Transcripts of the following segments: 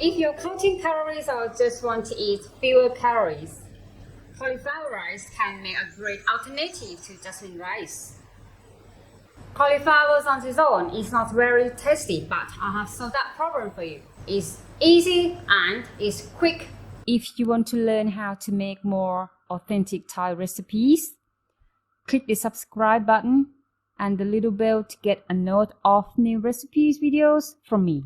if you're counting calories or just want to eat fewer calories, cauliflower rice can make a great alternative to jasmine rice. Cauliflower on its own is not very tasty, but I have solved that problem for you. It's easy and it's quick. If you want to learn how to make more authentic Thai recipes, click the subscribe button and the little bell to get a note of new recipes videos from me.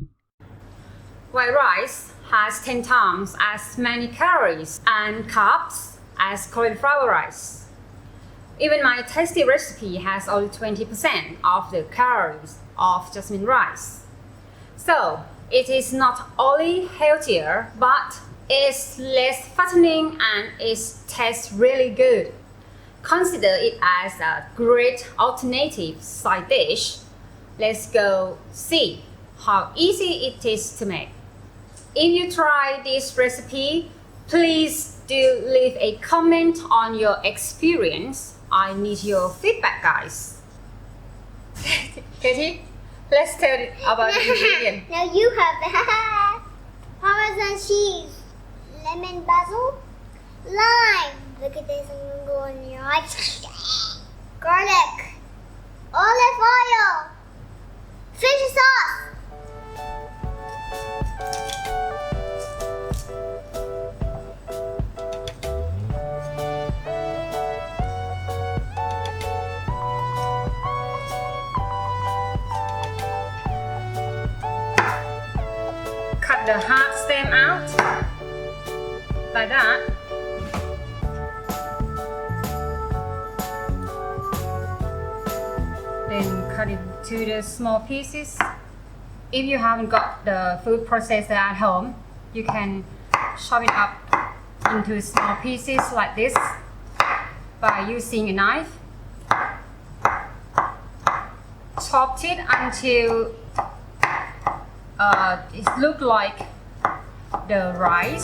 White rice has 10 times as many calories and carbs as cauliflower rice. Even my tasty recipe has only 20% of the calories of jasmine rice. So it is not only healthier, but it's less fattening and it tastes really good. Consider it as a great alternative side dish. Let's go see how easy it is to make. If you try this recipe, please do leave a comment on your experience. I need your feedback, guys. Katie, let's tell it about the ingredient. Now you have the Parmesan cheese, lemon basil, lime. Look at this, I'm gonna go in your eyes. Garlic, olive oil, fish sauce. Cut the hard stem out, like that. Then cut it to the small pieces. If you haven't got the food processor at home, you can chop it up into small pieces like this by using a knife. Chop it until it looks like the rice.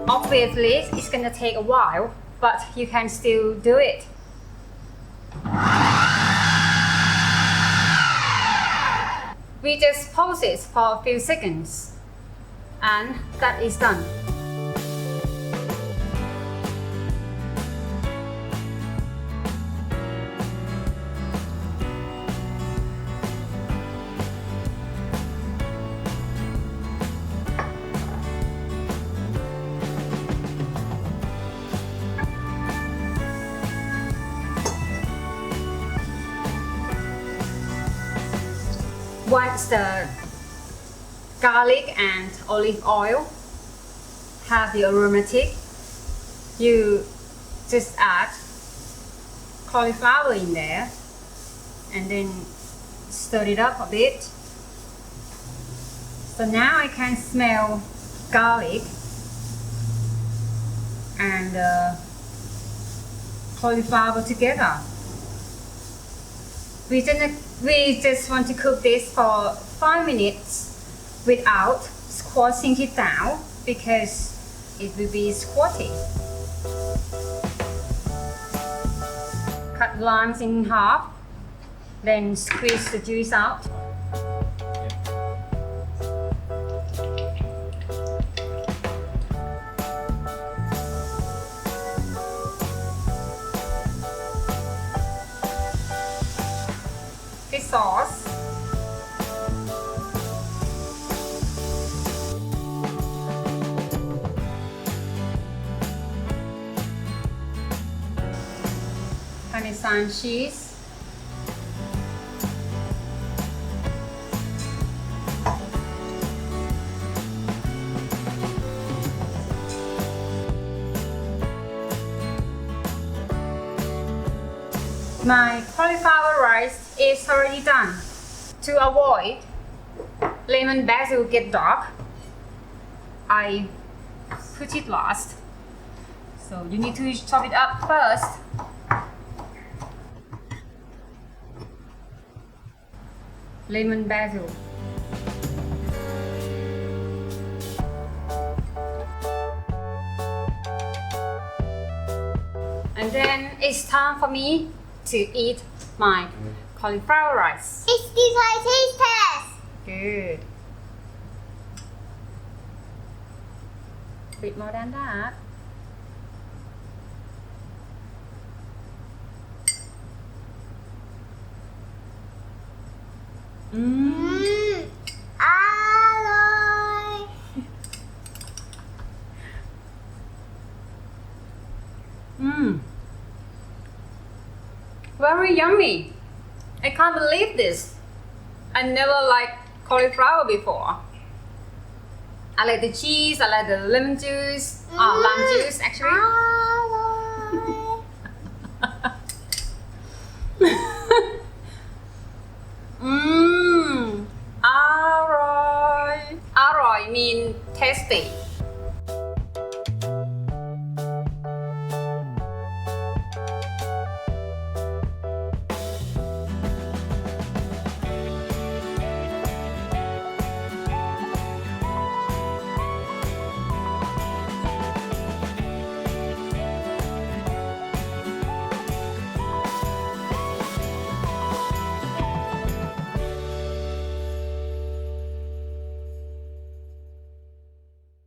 Obviously, it's gonna take a while, but you can still do it. We just pause it for a few seconds, and that is done. Once the garlic and olive oil have the aromatic, you just add cauliflower in there and then stir it up a bit. So now I can smell garlic and cauliflower together. We just want to cook this for 5 minutes without squashing it down because it will be squatty. Cut limes in half, then squeeze the juice out. Fish sauce. Parmesan cheese. My cauliflower rice is already done. To avoid lemon basil get dark, I put it last. So you need to chop it up first. Lemon basil. And then it's time for me to eat my cauliflower rice. It's the taste test. Good. A bit more than that. Alloy. Very yummy. I can't believe this. I never liked cauliflower before. I like the cheese, I like the lemon juice, lime juice actually.